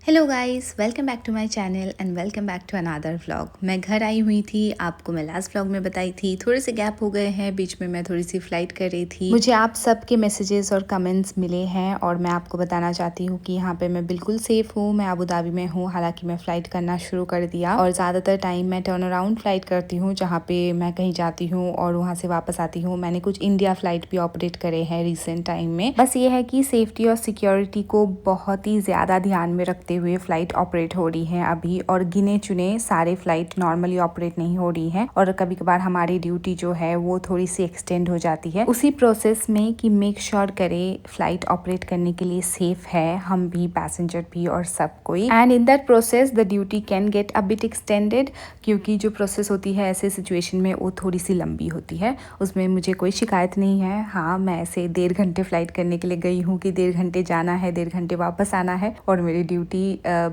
Hello guys, welcome back to my channel and welcome back to another vlog. मैं घर आई हुई थी, आपको मैं लास्ट व्लॉग में बताई थी। थोड़े से गैप हो गए हैं, बीच में मैं थोड़ी सी फ़्लाइट कर रही थी। मुझे आप सबके मैसेजेस और कमेंट्स मिले हैं और मैं आपको बताना चाहती हूँ कि यहाँ पे मैं बिल्कुल सेफ़ हूँ। मैं अबू धाबी में हूँ, हालांकि मैं फ़्लाइट करना शुरू कर दिया और ज़्यादातर टाइम मैं टर्न अराउंड फ़्लाइट करती हूँ, जहाँ पर मैं कहीं जाती हूँ और वहाँ से वापस आती हूँ। मैंने कुछ इंडिया फ़्लाइट भी ऑपरेट करे हैं रिसेंट टाइम में। बस ये है कि सेफ्टी और सिक्योरिटी को बहुत ही ज़्यादा ध्यान में रखते हुए फ़्लाइट ऑपरेट हो रही है अभी, और गिने चुने सारे फ्लाइट नॉर्मली ऑपरेट नहीं हो रही है और कभी कभार हमारी ड्यूटी जो है वो थोड़ी सी एक्सटेंड हो जाती है उसी प्रोसेस में कि मेक श्योर करे फ्लाइट ऑपरेट करने के लिए सेफ है, हम भी, पैसेंजर भी और सब कोई। And in that process the duty can get a bit extended, क्योंकि जो प्रोसेस होती है ऐसे सिचुएशन में वो थोड़ी सी लंबी होती है। उसमें मुझे कोई शिकायत नहीं है। हाँ, मैं ऐसे 1.5 घंटे फ्लाइट करने के लिए गई हूँ कि 1.5 घंटे जाना है, 1.5 घंटे वापस आना है और मेरी ड्यूटी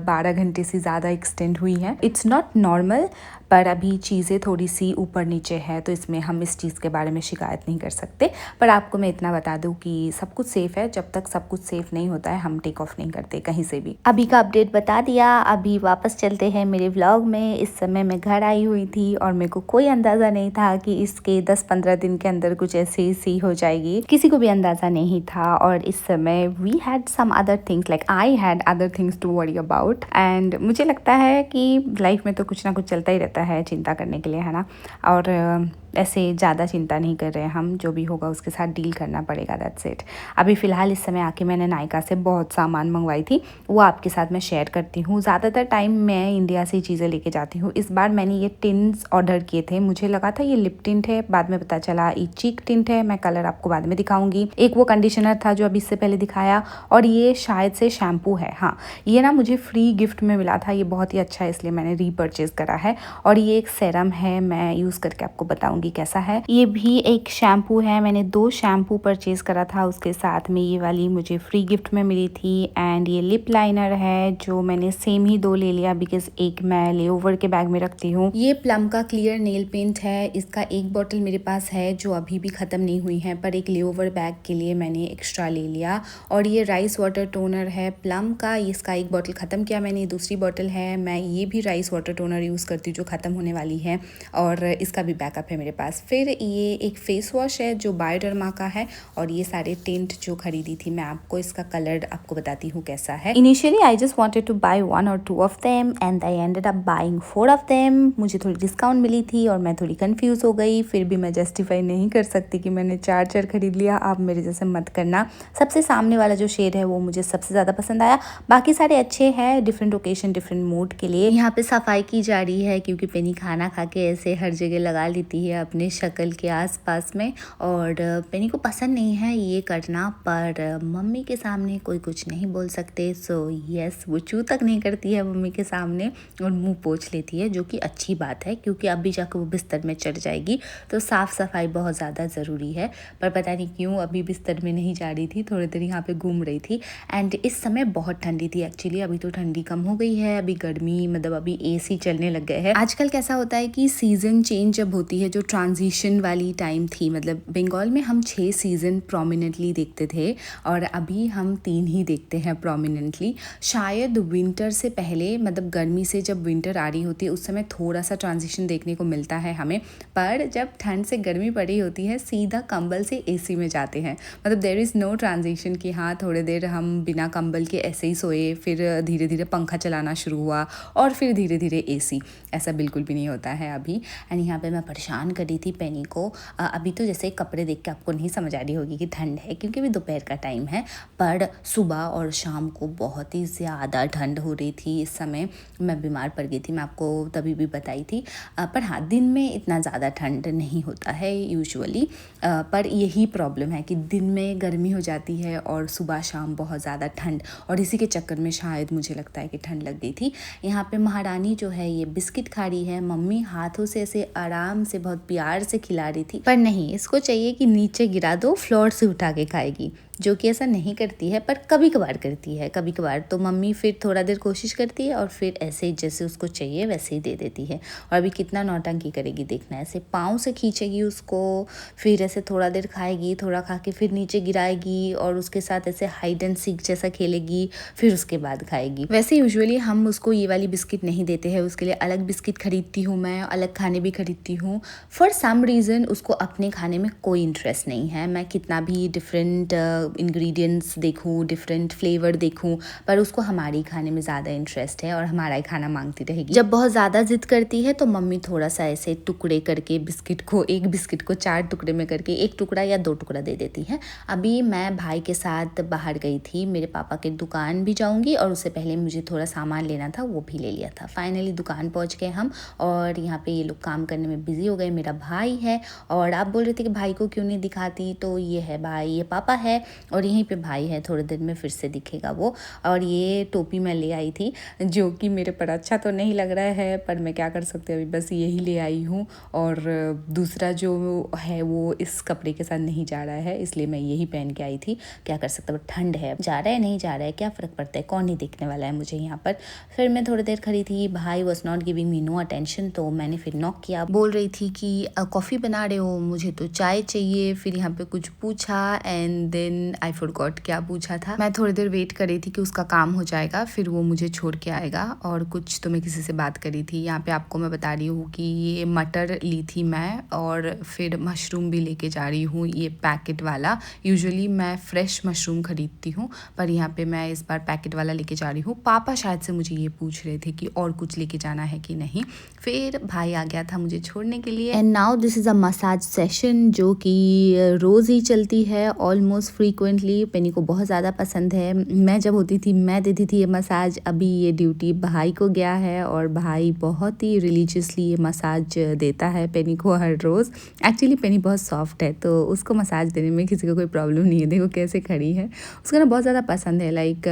12 घंटे से ज़्यादा एक्सटेंड हुई है। इट्स नॉट नॉर्मल, पर अभी चीज़ें थोड़ी सी ऊपर नीचे है तो इसमें हम इस चीज़ के बारे में शिकायत नहीं कर सकते। पर आपको मैं इतना बता दूं कि सब कुछ सेफ़ है। जब तक सब कुछ सेफ़ नहीं होता है हम टेक ऑफ नहीं करते कहीं से भी। अभी का अपडेट बता दिया, अभी वापस चलते हैं मेरे व्लॉग में। इस समय मैं घर आई हुई थी और मेरे को कोई अंदाज़ा नहीं था कि इसके 10-15 दिन के अंदर कुछ ऐसी सी हो जाएगी। किसी को भी अंदाज़ा नहीं था। और इस समय we had some other things, like I had other things to worry about. And मुझे लगता है कि लाइफ में तो कुछ ना कुछ चलता ही रहता है चिंता करने के लिए, है ना। और ऐसे ज़्यादा चिंता नहीं कर रहे हैं हम, जो भी होगा उसके साथ डील करना पड़ेगा, दैट्स इट। अभी फ़िलहाल इस समय आके मैंने नायका से बहुत सामान मंगवाई थी, वो आपके साथ मैं शेयर करती हूँ। ज़्यादातर टाइम मैं इंडिया से ही चीज़ें लेके जाती हूँ। इस बार मैंने ये टिन्स ऑर्डर किए थे। मुझे लगा था ये लिप टिंट है, बाद में पता चला ये चीक टिंट है। मैं कलर आपको बाद में दिखाऊंगी। एक वो कंडीशनर था जो अभी इससे पहले दिखाया, और ये शायद से शैम्पू है। हाँ, ये ना मुझे फ्री गिफ्ट में मिला था। ये बहुत ही अच्छा है, इसलिए मैंने रीपर्चेज़ करा है। और ये एक सेरम है, मैं यूज़ करके आपको बताऊंगी कैसा है। ये भी एक शैम्पू है, मैंने 2 शैम्पू परचेज करा था, उसके साथ में ये वाली मुझे फ्री गिफ्ट में मिली थी। एंड ये लिप लाइनर है जो मैंने सेम ही 2 ले लिया, बिकॉज एक मैं लेओवर के बैग में रखती हूँ। ये प्लम का क्लियर नेल पेंट है, इसका एक बॉटल मेरे पास है जो अभी भी ख़त्म नहीं हुई है, पर एक लेओवर बैग के लिए मैंने एक्स्ट्रा ले लिया। और ये राइस वाटर टोनर है प्लम का, इसका एक बॉटल ख़त्म किया मैंने, दूसरी बॉटल है। मैं ये भी राइस वाटर टोनर यूज़ करती हूँ जो ख़त्म होने वाली है, और इसका भी बैकअप है मेरे पास। फिर ये एक फेस वॉश है जो बायोडर्मा का है, और ये सारे टिंट जो खरीदी थी मैं आपको, इसका कलर आपको बताती हूँ कैसा है। Initially I just wanted to buy 1 or 2 of them and I ended up buying 4 of them. मुझे थोड़ी डिस्काउंट मिली थी और मैं थोड़ी कंफ्यूज हो गई। फिर भी मैं जस्टिफाई नहीं कर सकती कि मैंने 4 खरीद लिया। आप मेरे जैसे मत करना। सबसे सामने वाला जो शेड है वो मुझे सबसे ज़्यादा पसंद आया, बाकी सारे अच्छे हैं, डिफरेंट ओकेशन डिफरेंट मूड के लिए। यहाँ पे सफाई की जा रही है क्योंकि पेनी खाना खा के ऐसे हर जगह लगा लेती है अपने शक्ल के आसपास में, और पेनी को पसंद नहीं है ये करना, पर मम्मी के सामने कोई कुछ नहीं बोल सकते। सो यस, वो चू तक नहीं करती है मम्मी के सामने और मुंह पोंछ लेती है, जो कि अच्छी बात है क्योंकि अभी जाकर वो बिस्तर में चढ़ जाएगी तो साफ़ सफाई बहुत ज़्यादा ज़रूरी है। पर पता नहीं क्यों अभी बिस्तर में नहीं जा रही थी, थोड़ी देर यहाँ पे घूम रही थी। एंड इस समय बहुत ठंडी थी एक्चुअली, अभी तो ठंडी कम हो गई है, अभी गर्मी मतलब अभी AC चलने लग गए हैं। आजकल कैसा होता है कि सीज़न चेंज जब होती है, जो ट्रांजिशन वाली टाइम थी, मतलब बंगाल में हम 6 सीज़न प्रोमिनेंटली देखते थे और अभी हम 3 ही देखते हैं प्रोमिनेंटली। शायद विंटर से पहले, मतलब गर्मी से जब विंटर आ रही होती है उस समय थोड़ा सा ट्रांजिशन देखने को मिलता है हमें, पर जब ठंड से गर्मी पड़ी होती है सीधा कंबल से AC में जाते हैं। मतलब देयर इज़ नो ट्रांजिशन कि हाँ थोड़ी देर हम बिना कंबल के ऐसे ही सोए, फिर धीरे धीरे पंखा चलाना शुरू हुआ और फिर धीरे धीरे AC। ऐसा बिल्कुल भी नहीं होता है अभी। एंड यहाँ पे मैं परेशान कर रही थी पेनी को। अभी तो जैसे कपड़े देख के आपको नहीं समझ आ रही होगी कि ठंड है क्योंकि अभी दोपहर का टाइम है, पर सुबह और शाम को बहुत ही ज़्यादा ठंड हो रही थी। इस समय मैं बीमार पड़ गई थी, मैं आपको तभी भी बताई थी। पर हाँ, दिन में इतना ज़्यादा ठंड नहीं होता है यूजुअली, पर यही प्रॉब्लम है कि दिन में गर्मी हो जाती है और सुबह शाम बहुत ज़्यादा ठंड, और इसी के चक्कर में शायद मुझे लगता है कि ठंड लग गई थी। यहाँ पे महारानी जो है ये बिस्किट खा रही है, मम्मी हाथों से ऐसे आराम से बहुत प्यार से खिला रही थी, पर नहीं, इसको चाहिए कि नीचे गिरा दो, फ्लोर से उठा के खाएगी। जो कि ऐसा नहीं करती है, पर कभी कभार करती है। कभी कभार तो मम्मी फिर थोड़ा देर कोशिश करती है और फिर ऐसे जैसे उसको चाहिए वैसे ही दे देती है। और अभी कितना नौटंकी करेगी देखना, ऐसे पाँव से खींचेगी उसको, फिर ऐसे थोड़ा देर खाएगी, थोड़ा खा के फिर नीचे गिराएगी और उसके साथ ऐसे हाइड एंड सीक जैसा खेलेगी, फिर उसके बाद खाएगी। वैसे यूजुअली हम उसको ये वाली बिस्किट नहीं देते हैं, उसके लिए अलग बिस्किट खरीदती हूँ मैं, अलग खाने भी खरीदती हूँ। फॉर सम रीज़न उसको अपने खाने में कोई इंटरेस्ट नहीं है। मैं कितना भी डिफरेंट इंग्रेडिएंट्स देखूँ, डिफरेंट फ्लेवर देखूँ, पर उसको हमारी खाने में ज़्यादा इंटरेस्ट है और हमारा ही खाना मांगती रहेगी। जब बहुत ज़्यादा जिद करती है तो मम्मी थोड़ा सा ऐसे टुकड़े करके बिस्किट को, एक बिस्किट को 4 टुकड़े में करके 1 टुकड़ा या 2 टुकड़ा दे देती है। अभी मैं भाई के साथ बाहर गई थी, मेरे पापा के दुकान भी जाऊँगी और उससे पहले मुझे थोड़ा सामान लेना था, वो भी ले लिया था। फाइनली दुकान पहुँच गए हम और यहाँ पे ये लोग काम करने में बिजी हो गए। मेरा भाई है और आप बोल रहे थे कि भाई को क्यों नहीं दिखाती, तो ये है भाई, ये पापा है और यहीं पे भाई है, थोड़ी देर में फिर से दिखेगा वो। और ये टोपी मैं ले आई थी जो कि मेरे पर अच्छा तो नहीं लग रहा है, पर मैं क्या कर सकती हूँ, अभी बस यही ले आई हूँ। और दूसरा जो है वो इस कपड़े के साथ नहीं जा रहा है, इसलिए मैं यही पहन के आई थी। क्या कर सकता हूँ, ठंड है, जा रहा है नहीं जा रहा है क्या फ़र्क पड़ता है, कौन नहीं देखने वाला है मुझे यहाँ पर। फिर मैं थोड़ी देर खड़ी थी, भाई was not giving me know attention, तो मैंने फिर नॉक किया। बोल रही थी कि कॉफ़ी बना रहे हो, मुझे तो चाय चाहिए। फिर यहाँ पे कुछ पूछा एंड देन आई फॉरगॉट क्या पूछा था। मैं थोड़ी देर वेट कर रही थी कि उसका काम हो जाएगा फिर वो मुझे छोड़ के आएगा। और कुछ तो मैं किसी से बात करी थी। यहाँ पे आपको मैं बता रही हूँ कि ये मटर ली थी मैं और फिर मशरूम भी लेके जा रही हूँ, ये पैकेट वाला। यूजुअली मैं फ्रेश मशरूम खरीदती हूँ, पर यहाँ पे मैं इस बार पैकेट वाला लेके जा रही हूँ। पापा शायद से मुझे ये पूछ रहे थे कि और कुछ लेके जाना है कि नहीं। फिर भाई आ गया था मुझे छोड़ने के लिए। And now this is a massage session जो कि रोज़ ही चलती है, ऑलमोस्ट फ्रीक्वेंटली। पेनी को बहुत ज़्यादा पसंद है। मैं जब होती थी मैं देती थी ये मसाज, अभी ये ड्यूटी भाई को गया है और भाई बहुत ही रिलीजियसली ये मसाज देता है पेनी को हर रोज़। एक्चुअली पेनी बहुत सॉफ्ट है तो उसको मसाज देने में किसी को कोई प्रॉब्लम नहीं है। देखो कैसे खड़ी है, उसको ना बहुत ज़्यादा पसंद है। लाइक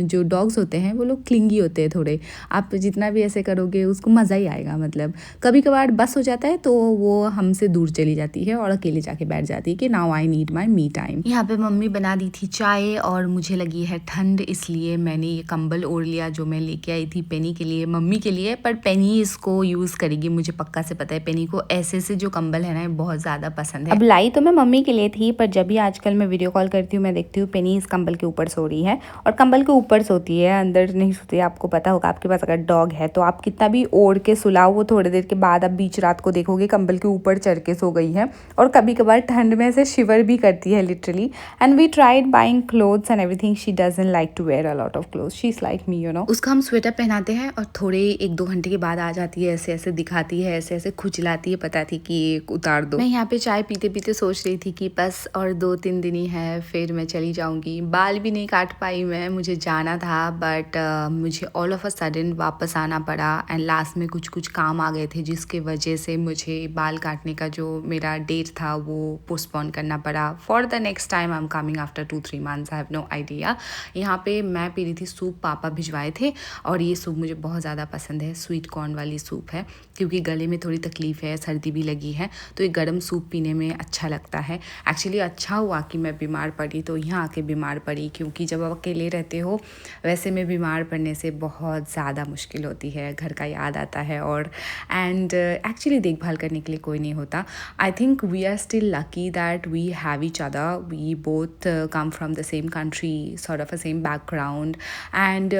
जो डॉग्स होते हैं वो लोग क्लिंगी होते हैं थोड़े, आप जितना भी ऐसे करोगे उसको मज़ा ही आएगा। मतलब कभी कभार बस हो जाता है तो वो हमसे दूर चली जाती है और अकेले जाके बैठ जाती है कि now I need my me time. यहाँ पे मम्मी बना दी थी चाय और मुझे लगी है ठंड, इसलिए मैंने ये कंबल ओढ़ लिया जो मैं लेके आई थी पेनी के लिए, मम्मी के लिए। पर पेनी इसको यूज़ करेगी, मुझे पक्का से पता है। पेनी को ऐसे से जो कंबल है ना ये बहुत ज़्यादा पसंद है। अब लाई तो मैं मम्मी के लिए थी, पर जब भी आजकल मैं वीडियो कॉल करती हूँ मैं देखती हूँ पेनी इस कंबल के ऊपर सो रही है और कंबल के ऊपर सोती है, अंदर नहीं सोती है। आपको पता होगा, आपके पास अगर डॉग है तो आप कितना भी ओढ़ के सुलाओ, वो थोड़ी देर के बाद आप बीच रात को देखोगे कंबल के ऊपर चढ़ के सो गई है। और कभी कभार ठंड में ऐसे शिवर भी करती है literally. And we tried buying clothes and everything, she doesn't like to wear a lot of clothes, she is like me, you know. उसका हम स्वेटर पहनाते हैं और थोड़े 1-2 घंटे के बाद आ जाती है, ऐसे ऐसे दिखाती है, ऐसे ऐसे खुजलाती है, पता थी कि उतार दो। मैं यहाँ पे चाय पीते पीते सोच रही थी कि बस और 2-3 दिन ही है फिर मैं चली जाऊँगी। बाल भी नहीं काट पाई मैं, मुझे जाना था बट मुझे ऑल ऑफ अ सडन वापस आना पड़ा एंड लास्ट में कुछ कुछ काम आ गए थे जिसके वजह से मुझे बाल काटने का जो मेरा डेट था वो पोस्टपोन करना पड़ा। For the next time I am coming after 2-3 months, I have no idea. यहाँ पे मैं पी रही थी सूप, पापा भिजवाए थे और ये सूप मुझे बहुत ज़्यादा पसंद है। स्वीट कॉर्न वाली सूप है, क्योंकि गले में थोड़ी तकलीफ़ है, सर्दी भी लगी है, तो ये गर्म सूप पीने में अच्छा लगता है। एक्चुअली अच्छा हुआ कि मैं बीमार पड़ी तो यहाँ आके बीमार पड़ी, क्योंकि जब आप अकेले रहते हो वैसे में बीमार पड़ने से बहुत ज़्यादा मुश्किल होती है, घर का याद आता है और एंड एक्चुअली देखभाल करने के लिए कोई नहीं होता। I think we are still lucky that we have each other, we both come from the same country, sort of a same background and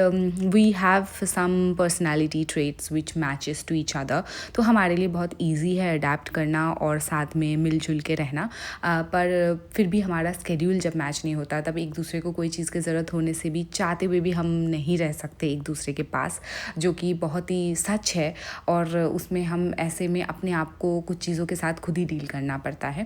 we have some personality traits which matches to each other. तो हमारे लिए बहुत easy है adapt करना और साथ में मिलजुल के रहना। पर फिर भी हमारा स्केड्यूल जब मैच नहीं होता तब एक दूसरे को कोई चीज़ की ज़रूरत होने से भी चाहते हुए भी हम नहीं रह सकते एक दूसरे के पास, जो कि बहुत ही सच है। और उसमें हम ऐसे में अपने आप को कुछ चीज़ों के साथ खुद ही डील करना पड़ता है।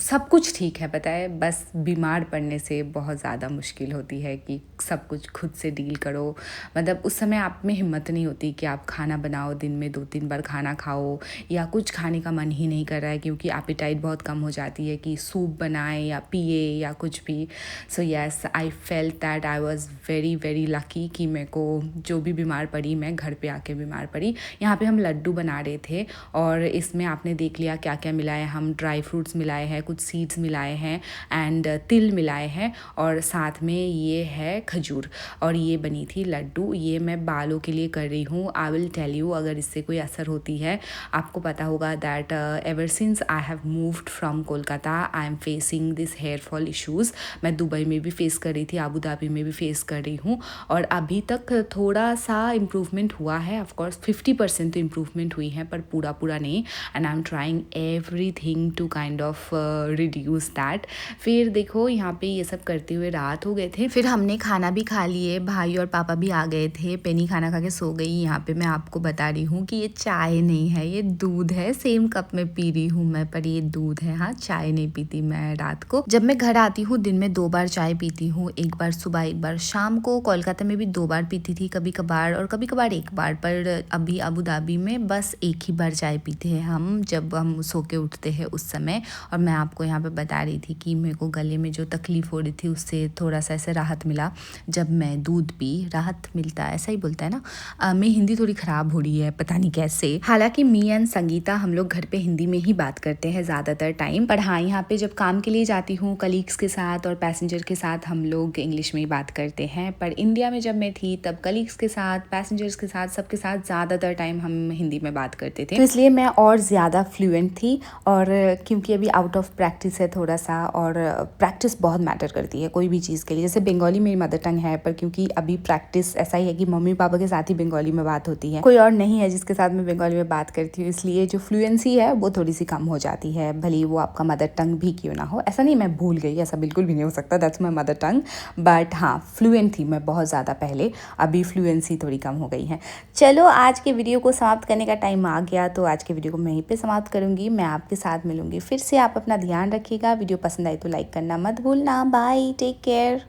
सब कुछ ठीक है पता है, बस बीमार पड़ने से बहुत ज़्यादा मुश्किल होती है कि सब कुछ खुद से डील करो। मतलब उस समय आप में हिम्मत नहीं होती कि आप खाना बनाओ, दिन में 2-3 बार खाना खाओ, या कुछ खाने का मन ही नहीं कर रहा है क्योंकि एपेटाइट बहुत कम हो जाती है कि सूप बनाए या पिए या कुछ भी। So yes, I felt that I was very very lucky कि मेरे को जो भी बीमार पड़ी मैं घर पे आके बीमार पड़ी। यहाँ पे हम लड्डू बना रहे थे और इसमें आपने देख लिया क्या क्या मिलाया, हम ड्राई फ्रूट्स मिलाए हैं, कुछ सीड्स मिलाए हैं एंड तिल मिलाए हैं और साथ में ये है खजूर और ये बनी थी लड्डू। ये मैं बालों के लिए कर रही हूँ। आई विल टेल यू अगर इससे कोई असर होती है। आपको पता होगा that ever since I have moved from Kolkata I am facing this hair fall issues. मैं दुबई में भी फेस कर रही थी, अबू धाबी में भी फेस कर रही हूँ और अभी तक थोड़ा सा इम्प्रूवमेंट हुआ है। ऑफकोर्स 50% तो इम्प्रूवमेंट हुई है पर पूरा नहीं। And I am trying everything to kind of reduce that. फिर देखो यहाँ पे ये सब करते हुए रात हो गए थे। फिर हमने खाना भी खा लिए, भाई और पापा भी आ गए थे। पेनी खाना खा के सो गई। यहाँ पे मैं आपको बता रही हूँ कि ये चाय नहीं है, ये दूध है। सेम कप में पी रही हूँ मैं, पर ये दूध है। हाँ, चाय नहीं पीती मैं रात को। जब मैं घर आती हूँ दिन में 2 बार चाय पीती हूँ, एक बार सुबह एक बार शाम को। कोलकाता में भी 2 बार पीती थी कभी कभार और कभी कभार 1 बार, पर अभी अबू धाबी में बस 1 ही बार चाय पीते हैं हम, जब हम सो के उठते हैं उस समय। और मैं आपको यहाँ पे बता रही थी कि मेरे को गले में जो तकलीफ़ हो रही थी उससे थोड़ा सा ऐसे राहत मिला जब मैं दूध पी। राहत मिलता है, ऐसा ही बोलता है ना। मेरी हिंदी थोड़ी ख़राब हो रही है, पता नहीं कैसे। हालांकि मी एंड संगीता हम लोग घर पे हिंदी में ही बात करते हैं ज़्यादातर टाइम, पर हाँ यहाँ पे जब काम के लिए जाती हूँ कलीग्स के साथ और पैसेंजर के साथ हम लोग इंग्लिश में ही बात करते हैं। पर इंडिया में जब मैं थी तब कलीग्स के साथ, पैसेंजर्स के साथ, सबके साथ ज़्यादातर टाइम हम हिंदी में बात करते थे, तो इसलिए मैं और ज़्यादा फ्लुएंट थी। और क्योंकि अभी आउट ऑफ प्रैक्टिस है थोड़ा सा, और प्रैक्टिस बहुत मैटर करती है कोई भी चीज़ के लिए। जैसे बंगाली मेरी मदर टंग है, पर क्योंकि अभी प्रैक्टिस ऐसा ही है कि मम्मी पापा के साथ ही बंगाली में बात होती है, कोई और नहीं है जिसके साथ मैं बंगाली में बात करती हूँ, इसलिए जो फ्लुएंसी है वो थोड़ी सी कम हो जाती है, भले वो आपका मदर टंग भी क्यों ना हो। ऐसा नहीं मैं भूल गई, ऐसा बिल्कुल भी नहीं हो सकता, that's my mother tongue. But हाँ, फ्लुएंट थी मैं बहुत ज़्यादा पहले, अभी फ्लुएंसी थोड़ी कम हो गई है। चलो आज के वीडियो को समाप्त करने का टाइम आ गया, तो आज के वीडियो को मैं यहीं पे समाप्त करूँगी। मैं आपके साथ मिलूंगी फिर से। आप अपना ध्यान रखिएगा। वीडियो पसंद आई तो लाइक करना मत भूलना। Bye, take care.